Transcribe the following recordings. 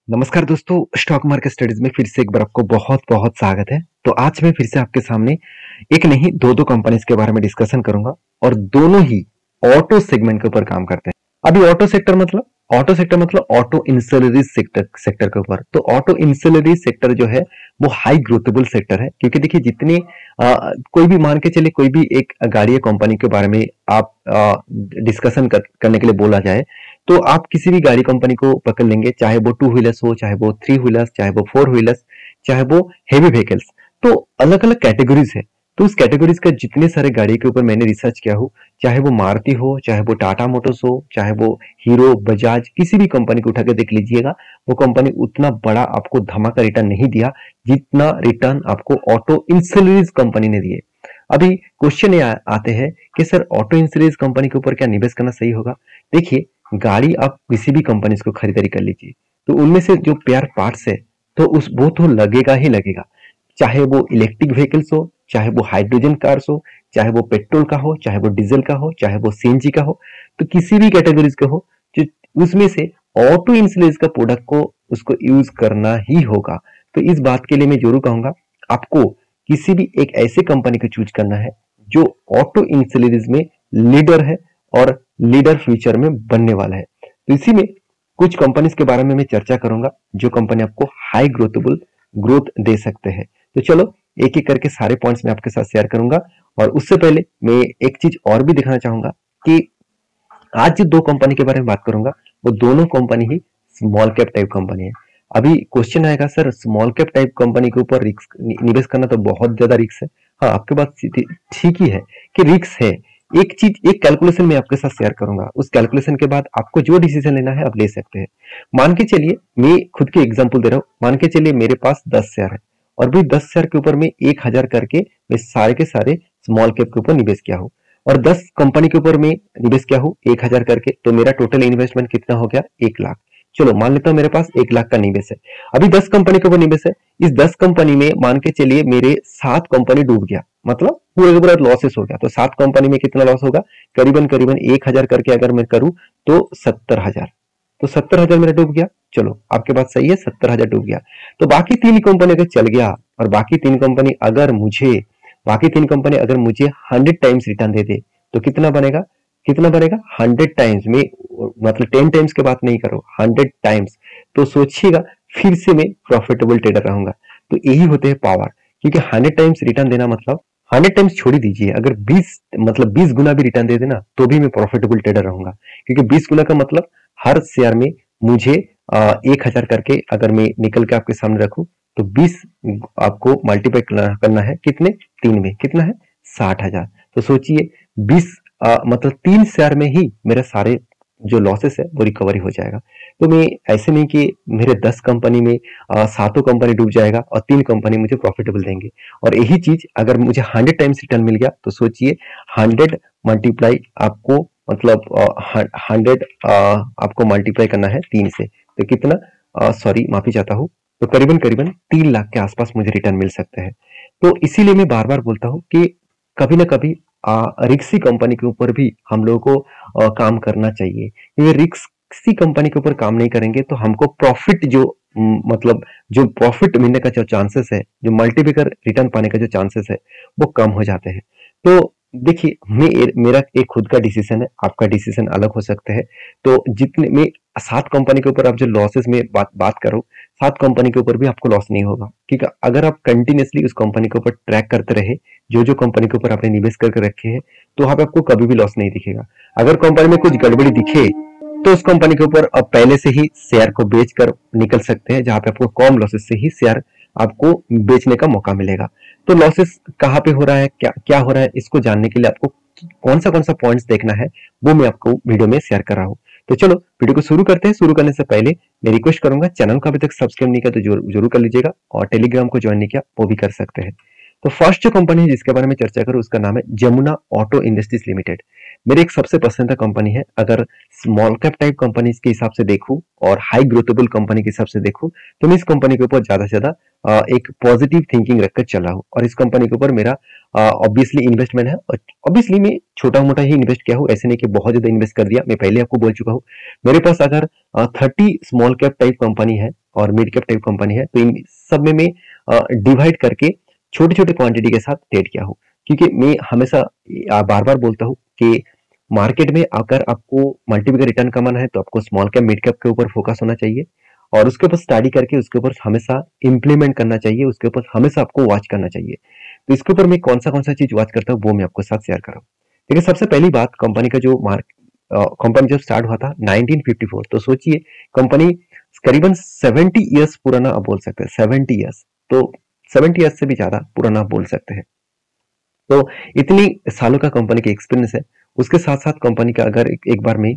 नमस्कार दोस्तों, stock market studies में फिर से एक बार आपको बहुत बहुत स्वागत है। तो आज मैं फिर से आपके सामने एक नहीं दो कंपनीज के बारे में डिस्कशन करूंगा और दोनों ही ऑटो सेगमेंट के ऊपर काम करते हैं। अभी ऑटो सेक्टर मतलब ऑटो इंसुलेरी सेक्टर के ऊपर। तो ऑटो इंसुलेरी सेक्टर जो है वो हाई ग्रोथेबल सेक्टर है, क्योंकि देखिए जितने कोई भी मान के चले, कोई भी एक गाड़ी या कंपनी के बारे में आप डिस्कशन करने के लिए बोला जाए तो आप किसी भी गाड़ी कंपनी को पकड़ लेंगे, चाहे वो टू व्हीलर्स हो, चाहे वो थ्री व्हीलर्स, चाहे वो फोर व्हीलर्स, चाहे वो हेवी व्हीकल्स। तो अलग अलग कैटेगरीज है। तो उस कैटेगरीज का जितने सारे गाड़ी के ऊपर मैंने रिसर्च किया हो, चाहे वो मारुति हो, चाहे वो टाटा मोटर्स हो, चाहे वो हीरो, बजाज, किसी भी कंपनी को उठा के देख लीजिएगा, वो कंपनी उतना बड़ा आपको धमाका रिटर्न नहीं दिया जितना रिटर्न आपको ऑटो इंसुलेरीज कंपनी ने दिए। अभी क्वेश्चन ये आते हैं कि सर ऑटो इंसुलेरीज कंपनी के ऊपर क्या निवेश करना सही होगा? देखिए, गाड़ी आप किसी भी कंपनी को खरीदारी कर लीजिए, तो उनमें से जो पेयर पार्ट्स है तो वो तो लगेगा ही लगेगा। चाहे वो इलेक्ट्रिक व्हीकल्स हो, चाहे वो हाइड्रोजन कार्स हो, चाहे वो पेट्रोल का हो, चाहे वो डीजल का हो, चाहे वो सीएनजी का हो, तो किसी भी कैटेगरीज का हो, जो उसमें से ऑटो इंसुलेंस का प्रोडक्ट को उसको यूज करना ही होगा। तो इस बात के लिए मैं जरूर कहूंगा आपको किसी भी एक ऐसे कंपनी को चूज करना है जो ऑटो इंसुलेंस में लीडर है और लीडर फ्यूचर में बनने वाला है। तो इसी में कुछ कंपनीज के बारे में मैं चर्चा करूंगा जो कंपनी आपको हाई ग्रोथ दे सकते हैं। तो चलो एक एक करके सारे पॉइंट्स मैं आपके साथ शेयर करूंगा। और उससे पहले मैं एक चीज और भी दिखाना चाहूंगा कि आज जो दो कंपनी के बारे में बात करूंगा वो दोनों कंपनी ही स्मॉल कैप टाइप कंपनी है। अभी क्वेश्चन आएगा, sir small cap type company के ऊपर रिस्क निवेश करना तो बहुत ज्यादा रिस्क है। हाँ, आपके बात ठीक ही है कि रिस्क है। एक कैलकुलेशन मैं आपके साथ शेयर करूंगा, उस कैलकुलेशन के बाद आपको जो डिसीजन लेना है आप ले सकते हैं। मान के चलिए, मैं खुद की एग्जांपल दे रहा हूँ। मान के चलिए मेरे पास 10 शेयर है और भी 10 शेयर के ऊपर में 1000 करके मैं सारे के सारे स्मॉल कैप के ऊपर निवेश किया हूँ और 10 कंपनी के ऊपर मैं निवेश किया हूँ 1000 करके। तो मेरा टोटल इन्वेस्टमेंट कितना हो गया? 1 लाख। चलो मान लेता हूँ मेरे पास 1 लाख का निवेश है। अभी 10 कंपनी के ऊपर निवेश है। इस 10 कंपनी में मान के चलिए मेरे 7 कंपनी डूब गया, मतलब पूरे पूरा लॉसेस हो गया। तो 7 कंपनी में कितना लॉस होगा? करीबन करीबन 1000 करके अगर मैं करूं तो 70,000। तो 70,000 मेरा डूब गया। चलो आपके बात सही है, 70,000 डूब गया। तो बाकी 3 कंपनी अगर चल गया और बाकी 3 कंपनी अगर मुझे 100 टाइम्स रिटर्न दे दे तो कितना बनेगा? 100 टाइम्स में, मतलब 10 टाइम्स की बात नहीं करो, 100 टाइम्स। तो सोचिएगा फिर से मैं प्रॉफिटेबल ट्रेडर रहूंगा। तो यही होते हैं पावर, क्योंकि 100 टाइम्स रिटर्न देना मतलब 100 टाइम्स छोड़ ही दीजिए, अगर 20 गुना भी रिटर्न दे देना तो भी मैं प्रॉफिटेबल ट्रेडर रहूंगा। क्योंकि 20 गुना का मतलब हर शेयर में मुझे 1000 करके अगर मैं निकल के आपके सामने रखूं तो 20 आपको मल्टीप्लाई करना है कितने? 3 में। कितना है? 60,000। तो सोचिए 20 मतलब 3 शेयर में ही मेरे सारे जो लॉसेस है वो रिकवरी हो जाएगा। तो मैं ऐसे नहीं कि मेरे 10 कंपनी में 7 कंपनी डूब जाएगा और 3 कंपनी मुझे प्रॉफिटेबल देंगे। और यही चीज अगर मुझे 100 टाइम्स रिटर्न मिल गया तो सोचिए 100 मल्टीप्लाई आपको, मतलब 100 आपको मल्टीप्लाई करना है 3 से। तो कितना, सॉरी माफी चाहता हूँ, तो करीबन करीबन 3 लाख के आसपास मुझे रिटर्न मिल सकते हैं। तो इसीलिए मैं बार बार बोलता हूँ कि कभी ना कभी रिक्सी कंपनी के ऊपर भी हम लोगों को काम करना चाहिए। क्योंकि रिक्सी कंपनी के ऊपर काम नहीं करेंगे तो हमको प्रॉफिट मतलब जो प्रॉफिट मिलने का जो चांसेस है, जो मल्टीप्लिकर रिटर्न पाने का जो चांसेस है वो कम हो जाते हैं। तो देखिए, मेरा एक खुद का डिसीजन है, आपका डिसीजन अलग हो सकते हैं। तो जितने में 7 कंपनी के ऊपर आप जो लॉसेस में बात करो, 7 कंपनी के ऊपर भी आपको लॉस नहीं होगा, क्योंकि अगर आप कंटिन्यूसली उस कंपनी के ऊपर ट्रैक करते रहे, जो कंपनी के ऊपर आपने निवेश करके रखे हैं, तो वहां पे आपको कभी भी लॉस नहीं दिखेगा। अगर कंपनी में कुछ गड़बड़ी दिखे तो उस कंपनी के ऊपर आप पहले से ही शेयर को बेच कर निकल सकते हैं, जहां पे आपको कम लॉसेस से ही शेयर आपको बेचने का मौका मिलेगा। तो लॉसेस कहाँ पे हो रहा है, क्या क्या हो रहा है, इसको जानने के लिए आपको कौन सा पॉइंट्स देखना है वो मैं आपको वीडियो में शेयर कर रहा हूँ। तो चलो वीडियो को शुरू करते हैं। शुरू करने से पहले मैं रिक्वेस्ट करूंगा, चैनल को अभी तक सब्सक्राइब नहीं किया तो जरूर कर लीजिएगा और टेलीग्राम को ज्वाइन नहीं किया वो भी कर सकते हैं। तो फर्स्ट जो कंपनी है जिसके बारे में चर्चा करूं उसका नाम है जमुना ऑटो इंडस्ट्रीज लिमिटेड। मेरी एक सबसे पसंदीदा कंपनी है। अगर स्मॉल कैप टाइप कंपनीज के हिसाब से देखूं और हाई ग्रोथेबल कंपनी के हिसाब से देखूं तो मैं इस कंपनी के ऊपर ज्यादा से ज्यादा एक पॉजिटिव थिंकिंग रखकर चला हूं और इस कंपनी के ऊपर मेरा ऑब्वियसली इन्वेस्टमेंट है। और ऑब्वियसली मैं छोटा मोटा ही इन्वेस्ट किया हूं, ऐसे नहीं कि बहुत ज्यादा इन्वेस्ट कर दिया। मैं पहले आपको बोल चुका हूं मेरे पास अगर 30 स्मॉल कैप टाइप कंपनी है और मिड कैप टाइप कंपनी है तो इन सब में मैं डिवाइड करके छोटे छोटे क्वांटिटी के साथ ट्रेड किया हूँ। क्योंकि मैं हमेशा बार बार बोलता हूँ कि मार्केट में अगर आपको मल्टीपल रिटर्न कमाना है तो आपको स्मॉल कैप मिड कैप के ऊपर फोकस होना चाहिए और उसके ऊपर स्टडी करके उसके ऊपर हमेशा इंप्लीमेंट करना चाहिए, उसके ऊपर हमेशा आपको वॉच करना चाहिए। तो इसके ऊपर मैं कौन सा चीज वॉच करता हूँ वो मैं आपको साथ शेयर कर रहा हूँ। देखिए सबसे पहली बात, कंपनी का जो कंपनी जब स्टार्ट हुआ था 1954, तो सोचिए कंपनी करीबन 70 ईयर्स पुराना आप बोल सकते हैं। 70 ईयर्स, तो 70 ईयर्स से भी ज्यादा पुराना आप बोल सकते हैं। तो इतनी सालों का कंपनी का एक्सपीरियंस है। उसके साथ साथ कंपनी का अगर एक बार में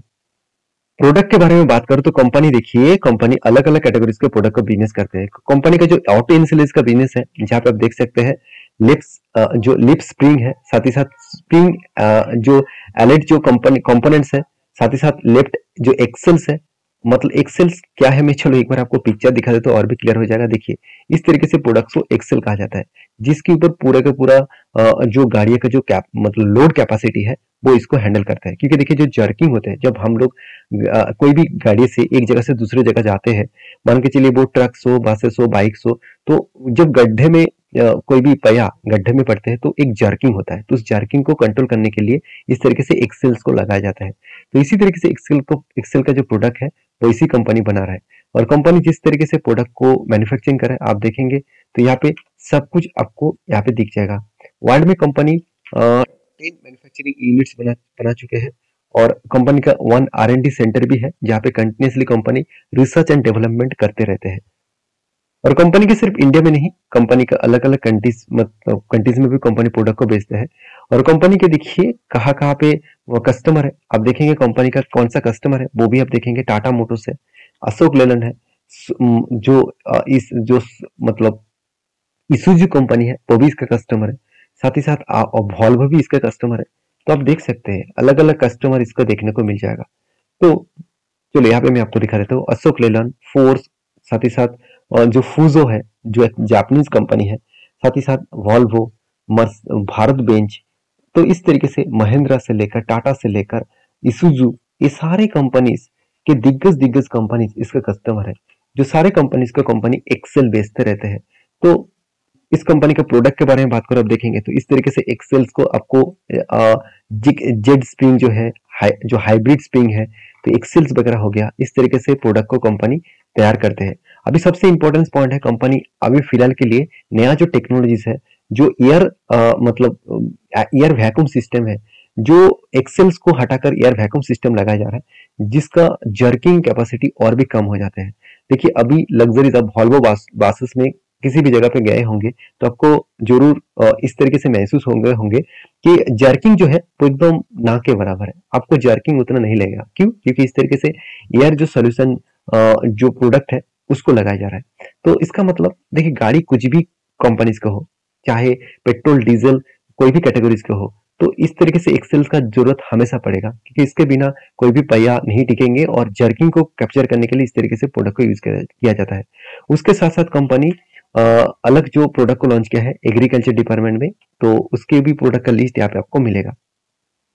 प्रोडक्ट के बारे में बात करूं तो कंपनी देखिए, कंपनी अलग अलग कैटेगरीज के प्रोडक्ट का बिजनेस करते हैं। कंपनी का जो ऑटो इंसुलेंस का बिजनेस है जहां पे आप देख सकते हैं लिप्स, जो लिप स्प्रिंग है, साथ ही साथ स्प्रिंग जो एलाइड जो कंपनी कंपोनेंट्स है, साथ ही साथ लेफ्ट जो एक्सेल्स है। मतलब एक्सेल्स क्या है, मैं चलो एक बार आपको पिक्चर दिखा देता हूं और भी क्लियर हो जाएगा। देखिए इस तरीके से प्रोडक्ट्स को एक्सेल कहा जाता है जिसके ऊपर पूरा का पूरा जो गाड़ियों का जो कैप मतलब लोड कैपेसिटी है वो इसको हैंडल करता है। क्योंकि देखिए जो जर्किंग होते हैं, जब हम लोग कोई भी गाड़ी से एक जगह से दूसरी जगह जाते हैं, मान के चलिए वो ट्रक्स हो, बसेस हो, बाइक्स हो, तो जब गड्ढे में कोई भी पहिया गड्ढे में पड़ते हैं तो एक जर्किंग होता है। तो उस जर्किंग को कंट्रोल करने के लिए इस तरीके से एक्सेल्स को लगाया जाता है। तो इसी तरीके से एक्सेल का जो प्रोडक्ट है वो इसी कंपनी बना रहा है। और कंपनी जिस तरीके से प्रोडक्ट को मैन्युफैक्चरिंग कर रहा है आप देखेंगे तो यहाँ पे सब कुछ आपको यहाँ पे दिख जाएगा। वर्ल्ड में कंपनी 10 मैन्युफैक्चरिंग यूनिट्स बना चुके हैं और कंपनी का 1 R&D सेंटर भी है जहाँ पे continuously company research and development करते रहते हैं। और कंपनी के सिर्फ इंडिया में नहीं, कंपनी का अलग अलग कंट्रीज मतलब कंट्रीज में भी कंपनी प्रोडक्ट को बेचते हैं। और कंपनी के देखिए कहाँ कहाँ पे वो कस्टमर है आप देखेंगे, कंपनी का कौन सा कस्टमर है वो भी आप देखेंगे। टाटा मोटर्स है, अशोक लेलैंड है, जो इस जो मतलब इसुजू कंपनी है वो भी इसका कस्टमर है, साथ ही साथ वॉल्वो भी इसका कस्टमर है। तो आप देख सकते हैं अलग अलग कस्टमर इसको देखने को मिल जाएगा। तो चलो यहाँ पे मैं आपको दिखा देता हूँ अशोक लेलैंड, फोर्स, साथ ही साथ जो फूजो है जो एक जापानीज कंपनी है, साथ ही साथ वॉल्वो, भारत बेंच। तो इस तरीके से महिंद्रा से लेकर टाटा से लेकर इसुजू, ये सारे कंपनीज के दिग्गज दिग्गज कंपनीज इसका कस्टमर है। जो सारे कंपनीज का कंपनी एक्सेल बेचते रहते हैं। तो इस कंपनी का प्रोडक्ट के बारे में बात करो आप देखेंगे तो इस तरीके से एक्सेल्स को आपको जेड स्प्रिंग जो है, जो हाइब्रिड स्प्रिंग है, तो एक्सेल्स वगैरह हो गया। इस तरीके से प्रोडक्ट को कंपनी तैयार करते हैं। अभी सबसे इंपॉर्टेंट पॉइंट है, कंपनी अभी फिलहाल के लिए नया जो टेक्नोलॉजीज है, जो मतलब एयर वैक्यूम सिस्टम है, जो एक्सेल्स को हटाकर एयर वैक्यूम सिस्टम लगाया जा रहा है जिसका जर्किंग कैपेसिटी और भी कम हो जाते हैं। देखिए अभी लग्जरीज, अब वॉल्वो बासेस में किसी भी जगह पे गए होंगे तो आपको जरूर इस तरीके से महसूस होंगे कि जर्किंग जो है वो एकदम ना के बराबर है। आपको जर्किंग उतना नहीं लगेगा। क्यों? क्योंकि इस तरीके से एयर जो सोल्यूशन जो प्रोडक्ट है उसको लगाया जा रहा है। तो इसका मतलब देखिए गाड़ी कुछ भी कंपनीज का हो, चाहे पेट्रोल डीजल कोई भी कैटेगरीज का हो, तो इस तरीके से एक्सेल का जरूरत हमेशा पड़ेगा क्योंकि इसके बिना कोई भी पहिया नहीं टिकेंगे। और जर्किंग को कैप्चर करने के लिए इस तरीके से प्रोडक्ट को यूज किया जाता है। उसके साथ साथ कंपनी अलग जो प्रोडक्ट को लॉन्च किया है एग्रीकल्चर डिपार्टमेंट में, तो उसके भी प्रोडक्ट का लिस्ट यहाँ पे आपको मिलेगा।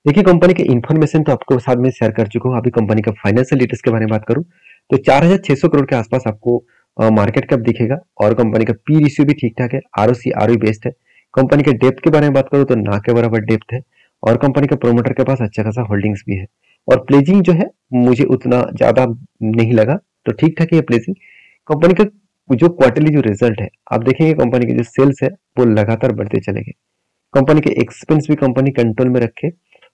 देखिए कंपनी के इन्फॉर्मेशन तो आपको साथ में शेयर कर चुका हूँ। अभी कंपनी का फाइनेंशियल डिटेल्स के बारे में बात करूँ तो 4600 करोड़ के आसपास आपको मार्केट कैप दिखेगा और कंपनी का पी रेशियो भी ठीक ठाक है, आरओसी आरओई बेस्ड है। कंपनी के डेप्थ के बारे में बात करूँ तो ना के बराबर डेप्थ है और कंपनी के प्रोमोटर के पास अच्छा खासा होल्डिंग्स भी है। और प्लेजिंग जो है मुझे उतना ज्यादा नहीं लगा, तो ठीक ठाक है प्लेजिंग। कंपनी का जो क्वार्टरली जो रिजल्ट है आप देखेंगे, कंपनी के जो सेल्स है वो लगातार बढ़ते चले गए। कंपनी के एक्सपेंस भी कंपनी कंट्रोल में रखे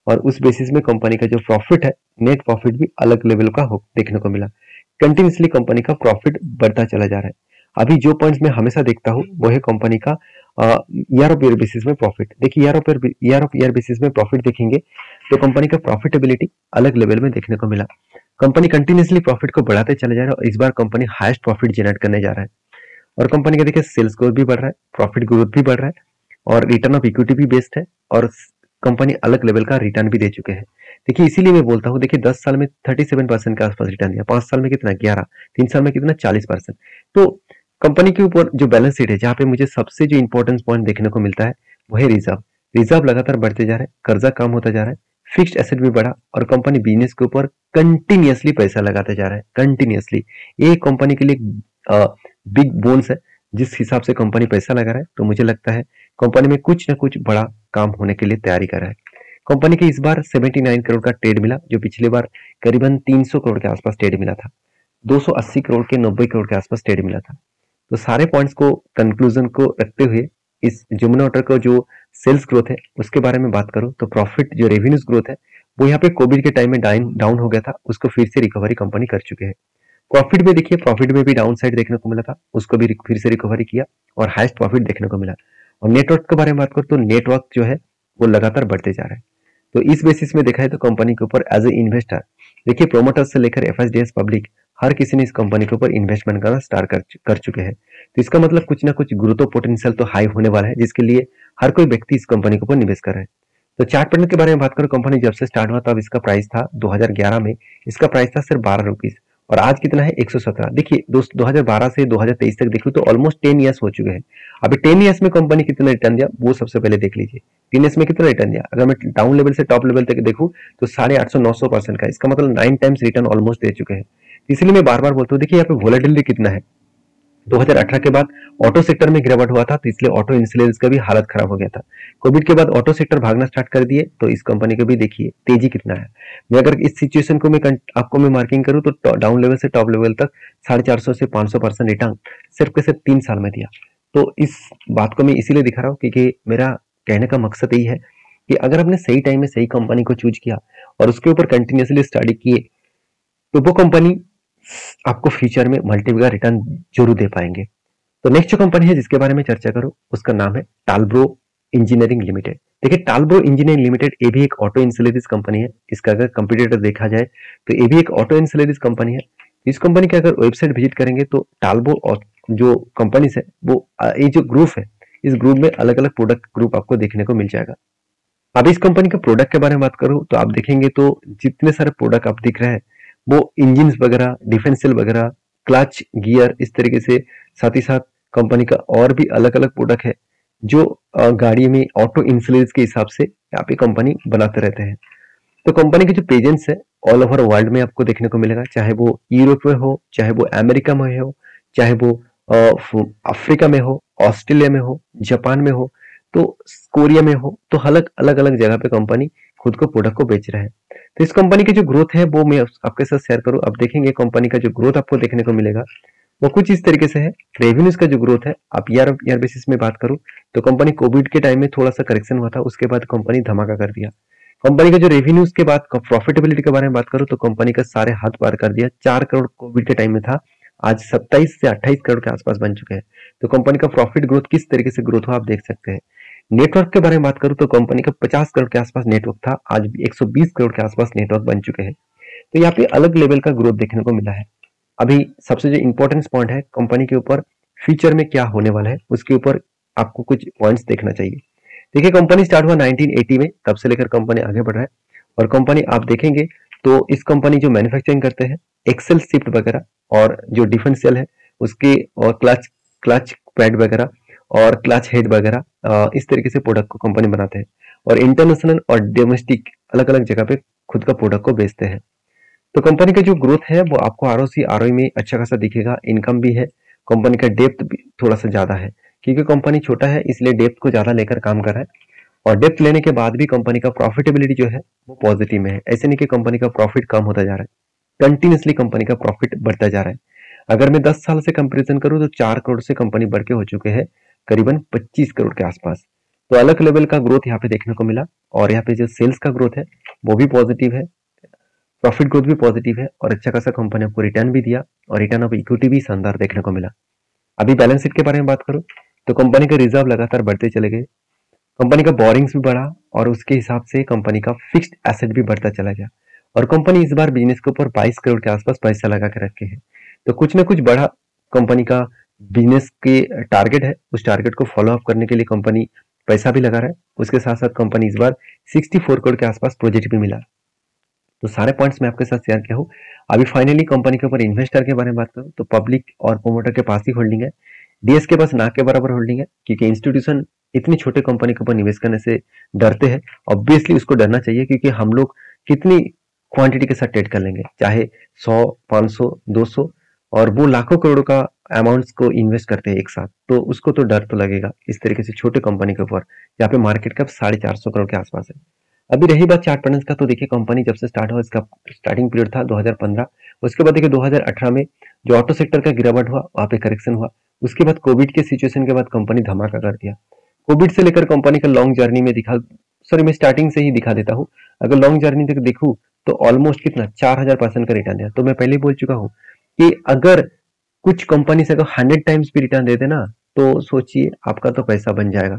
और उस बेसिस में कंपनी का जो प्रॉफिट है, नेट प्रॉफिट भी अलग लेवल का देखने को मिला। कंटिन्यूसली कंपनी का प्रॉफिट बढ़ता चला जा रहा है। अभी जो पॉइंट्स मैं हमेशा देखता हूँ वो है कंपनी का ईयर ऑफ ईयर बेसिस में प्रॉफिट। देखिए ईयर ऑफ ईयर बेसिस में प्रॉफिट देखेंगे तो कंपनी का प्रॉफिटेबिलिटी अलग लेवल में देखने को मिला। कंपनी कंटिन्यूसली प्रॉफिट को बढ़ाते चले जा रहा है और इस बार कंपनी हाईएस्ट प्रॉफिट जनरेट करने जा रहा है। और कंपनी का देखिए सेल्स ग्रोथ भी बढ़ रहा है, प्रॉफिट ग्रोथ भी बढ़ रहा है। और रिटर्न ऑफ इक्विटी भी बेस्ट है और कंपनी अलग लेवल का रिटर्न भी दे चुके हैं। देखिए इसीलिए मैं बोलता हूँ, देखिए 10 साल में 37% के आसपास रिटर्न दिया, 5 साल में कितना 11, 3 साल में कितना 40%। तो कंपनी के ऊपर जो बैलेंस शीट है, जहाँ पे मुझे सबसे जो इंपॉर्टेंट पॉइंट देखने को मिलता है वो है रिजर्व। रिजर्व लगातार बढ़ते जा रहे हैं, कर्जा कम होता जा रहा है, फिक्स्ड एसेट भी बढ़ा और कंपनी बिजनेस के ऊपर कंटिन्यूअसली पैसा लगाते जा रहा है, कंटिन्यूअसली। ये कंपनी के लिए बिग बोन्स है। जिस हिसाब से कंपनी पैसा लगा रहा है, तो मुझे लगता है कंपनी में कुछ ना कुछ बड़ा काम होने के लिए तैयारी कर रहा है। कंपनी के इस बार 79 करोड़ का ट्रेड मिला, जो पिछले बार करीबन 300 करोड़ के आसपास ट्रेड मिला था। 280 करोड़ के 90 करोड़ के आसपास ट्रेड मिला था। तो सारे पॉइंट्स को कंक्लूजन को रखते हुए इस जमुना वाटर का जो सेल्स ग्रोथ है उसके बारे में बात करूं तो प्रॉफिट जो रेवेन्यूज ग्रोथ है वो यहाँ पे कोविड के टाइम में डाउन हो गया था, उसको फिर से रिकवरी कंपनी कर चुके हैं। प्रॉफिट में देखिए, प्रॉफिट में भी डाउन साइड देखने को मिला था, उसको भी फिर से रिकवरी किया और हाईएस्ट प्रॉफिट देखने को मिला। और नेटवर्क के बारे में बात करूं तो नेटवर्क जो है वो लगातार बढ़ते जा रहा है। तो इस बेसिस में देखा है तो कंपनी के ऊपर एज ए इन्वेस्टर देखिए, प्रोमोटर्स से लेकर एफएसडीएस पब्लिक हर किसी ने इस कंपनी के ऊपर इन्वेस्टमेंट करना स्टार्ट कर चुके हैं। तो इसका मतलब कुछ ना कुछ ग्रोथ पोटेंशियल तो हाई होने वाला है, जिसके लिए हर कोई व्यक्ति इस कंपनी के ऊपर निवेश कर रहा है। तो चार्ट पैटर्न के बारे में बात करूं, कंपनी जब से स्टार्ट हुआ तब इसका प्राइस था 2011 में इसका प्राइस था सिर्फ 12 रुपीज और आज कितना है 117। देखिए दोस्त 2012 से 2023 तक देख लो तो ऑलमोस्ट 10 ईयर्स हो चुके हैं। अभी 10 ईयर्स में कंपनी कितना रिटर्न दिया वो सबसे पहले देख लीजिए। 10 ईयर्स में कितना रिटर्न दिया, अगर मैं डाउन लेवल से टॉप लेवल तक देखूं तो 850-900% का, इसका मतलब 9 टाइम्स रिटर्न ऑलमोस्ट दे चुके हैं। इसलिए मैं बार बार बोलता हूँ, देखिए यहाँ पे वोलेटिलिटी कितना है। 2018 के बाद ऑटो सेक्टर में गिरावट हुआ था, तो इसलिए ऑटो इंश्योरेंस का भी हालत खराब हो गया था। कोविड के बाद ऑटो सेक्टर भागना स्टार्ट कर दिए, तो इस कंपनी को भी देखिए तेजी कितना है। मैं अगर इस सिचुएशन को आपको मैं मार्किंग करूं तो डाउन लेवल से टॉप लेवल तक 450 से 500% रिटर्न सिर्फ के सिर्फ 3 साल में दिया। तो इस बात को मैं इसीलिए दिखा रहा हूँ क्योंकि मेरा कहने का मकसद यही है कि अगर आपने सही टाइम में सही कंपनी को चूज किया और उसके ऊपर कंटिन्यूसली स्टडी किए तो वो कंपनी आपको फ्यूचर में मल्टीपल रिटर्न जरूर दे पाएंगे। तो नेक्स्ट जो कंपनी है जिसके बारे में चर्चा करूं उसका नाम है टालब्रो इंजीनियरिंग लिमिटेड। देखिए टालब्रो इंजीनियरिंग लिमिटेड ये भी एक ऑटो इंसुलेरिस कंपनी है। इसका अगर कंपटीटर देखा जाए तो ये भी एक ऑटो इंसुलेरिस कंपनी है। इस कंपनी के अगर वेबसाइट विजिट करेंगे तो टालब्रो जो कंपनीज है वो ये जो ग्रुप है, इस ग्रुप में अलग अलग प्रोडक्ट ग्रुप आपको देखने को मिल जाएगा। अब इस कंपनी के प्रोडक्ट के बारे में बात करूं तो आप देखेंगे तो जितने सारे प्रोडक्ट आप दिख रहे हैं वो इंजिन वगैरह, डिफेंशियल वगैरह, क्लच, गियर, इस तरीके से साथ ही साथ कंपनी का और भी अलग अलग प्रोडक्ट है जो गाड़ी में ऑटो इंश्योरेंस के हिसाब से यहाँ पे कंपनी बनाते रहते हैं। तो कंपनी की जो प्रेजेंस है ऑल ओवर वर्ल्ड में आपको देखने को मिलेगा, चाहे वो यूरोप में हो, चाहे वो अमेरिका में हो, चाहे वो अफ्रीका में हो, ऑस्ट्रेलिया में हो, जापान में हो, तो कोरिया में हो, तो अलग अलग अलग जगह पे कंपनी खुद को प्रोडक्ट को बेच रहा है। तो इस कंपनी की जो ग्रोथ है वो मैं आपके साथ शेयर करूं। अब देखेंगे कंपनी का जो ग्रोथ आपको देखने को मिलेगा वो कुछ इस तरीके से है। रेवेन्यूज का जो ग्रोथ है, आप ईयर बेसिस में बात करूं तो कंपनी कोविड के टाइम में थोड़ा सा करेक्शन हुआ था, उसके बाद कंपनी धमाका कर दिया। कंपनी का जो रेवेन्यूज के बाद प्रॉफिटेबिलिटी के बारे में बात करूं तो कंपनी का सारे हाथ पार कर दिया। 4 करोड़ कोविड के टाइम में था, आज 27 से 28 करोड़ के आसपास बन चुके हैं। तो कंपनी का प्रॉफिट ग्रोथ किस तरीके से ग्रोथ हुआ आप देख सकते हैं। नेटवर्क के बारे में बात करूं तो कंपनी का 50 करोड़ के आसपास नेटवर्क था, आज 120 करोड़ के आसपास नेटवर्क बन चुके हैं। तो यहाँ पे अलग लेवल का ग्रोथ देखने को मिला है। अभी सबसे जो इंपॉर्टेंट पॉइंट है कंपनी के ऊपर फ्यूचर में क्या होने वाला है उसके ऊपर आपको कुछ पॉइंट्स देखना चाहिए। देखिए कंपनी स्टार्ट हुआ 1980 में, तब से लेकर कंपनी आगे बढ़ रहा है और कंपनी आप देखेंगे तो इस कंपनी जो मैन्युफैक्चरिंग करते हैं एक्सेल शिफ्ट वगैरह और जो डिफरेंशियल है उसके और क्लच पैड वगैरह और क्लच हेड वगैरह इस तरीके से प्रोडक्ट को कंपनी बनाते हैं और इंटरनेशनल और डोमेस्टिक अलग अलग जगह पे खुद का प्रोडक्ट को बेचते हैं। तो कंपनी का जो ग्रोथ है वो आपको आरओई में अच्छा खासा दिखेगा, इनकम भी है। कंपनी का डेप्थ भी थोड़ा सा ज्यादा है क्योंकि कंपनी छोटा है इसलिए डेप्थ को ज्यादा लेकर काम कर रहा है और डेप्थ लेने के बाद भी कंपनी का प्रॉफिटेबिलिटी जो है वो पॉजिटिव में है। ऐसे नहीं कि कंपनी का प्रॉफिट कम होता जा रहा है, कंटिन्यूसली कंपनी का प्रॉफिट बढ़ता जा रहा है। अगर मैं 10 साल से कंपेरिजन करूं तो 4 करोड़ से कंपनी बढ़ के हो चुके हैं करीबन 25 करोड़ के आसपास। तो अलग लेवल का ग्रोथ यहाँ पे देखने को मिला और यहाँ पे जो सेल्स का ग्रोथ है वो भी पॉजिटिव है, प्रॉफिट ग्रोथ भी पॉजिटिव है और अच्छा खासा कंपनी आपको रिटर्न भी दिया और रिटर्न ऑफ इक्विटी भी शानदार देखने को मिला। अभी बैलेंस शीट के बारे में बात करूं तो कंपनी के रिजर्व लगातार बढ़ते चले गए, कंपनी का बोरिंग्स भी बढ़ा और उसके हिसाब से कंपनी का फिक्स्ड एसेट भी बढ़ता चला गया और कंपनी इस बार बिजनेस के ऊपर 22 करोड़ के आसपास पैसा लगा के रखे हैं। तो कुछ ना कुछ बड़ा कंपनी का बिजनेस के टारगेट है, उस टारगेट को फॉलो अप करने के लिए कंपनी पैसा भी लगा रहा है, उसके साथ साथ कंपनी इस बार 64 करोड़ के आसपास प्रोजेक्ट भी मिला। तो सारे पॉइंट्स मैं आपके साथ शेयर किया हूँ। अभी फाइनली कंपनी के ऊपर इन्वेस्टर के बारे में बात करूँ तो पब्लिक और प्रोमोटर के पास ही होल्डिंग है, डीएस के पास ना के बराबर होल्डिंग है, क्योंकि इंस्टीट्यूशन इतनी छोटे कंपनी के ऊपर निवेश करने से डरते हैं। ऑब्वियसली उसको डरना चाहिए, क्योंकि हम लोग कितनी क्वांटिटी के साथ ट्रेड कर लेंगे, चाहे 100, 500, 200, और वो लाखों करोड़ों का अमाउंट्स को इन्वेस्ट करते हैं एक साथ, तो उसको तो डर तो लगेगा इस तरीके से छोटे कंपनी के ऊपर, जहाँ पे मार्केट कैप 450 करोड़ के आसपास है। अभी रही बात चार्ट पैटर्न्स का, तो देखिए कंपनी जब से स्टार्ट हुआ, इसका स्टार्टिंग पीरियड था 2015, उसके बाद देखिए 2018 में जो ऑटो सेक्टर का गिरावट हुआ, वहां पे करेक्शन हुआ। उसके बाद कोविड के सिचुएशन के बाद कंपनी धमाका कर दिया। कोविड से लेकर कंपनी का लॉन्ग जर्नी में दिखा, सॉरी मैं स्टार्टिंग से ही दिखा देता हूँ। अगर लॉन्ग जर्नी तक देखूं तो ऑलमोस्ट कितना 4000% का रिटर्न दिया। तो मैं पहले बोल चुका हूँ कि अगर कुछ कंपनी से अगर 100 टाइम्स भी रिटर्न देते ना, तो सोचिए आपका तो पैसा बन जाएगा।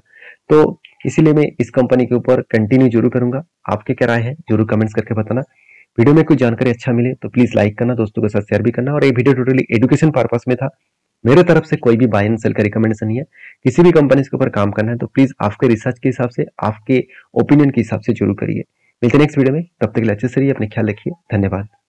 तो इसीलिए मैं इस कंपनी के ऊपर कंटिन्यू जरूर करूंगा। आपके क्या राय है जरूर कमेंट्स करके बताना। वीडियो में कुछ जानकारी अच्छा मिले तो प्लीज लाइक करना, दोस्तों के साथ शेयर भी करना। और ये वीडियो टोटली एजुकेशन पर्पस में था, मेरे तरफ से कोई भी बाय एंड सेल का रिकमेंडेशन नहीं है। किसी भी कंपनी के ऊपर काम करना है तो प्लीज आपके रिसर्च के हिसाब से, आपके ओपिनियन के हिसाब से जरूर करिए। मिलते हैं नेक्स्ट वीडियो में, तब तक के लिए अच्छे से रहिए, अपने ख्याल रखिए, धन्यवाद।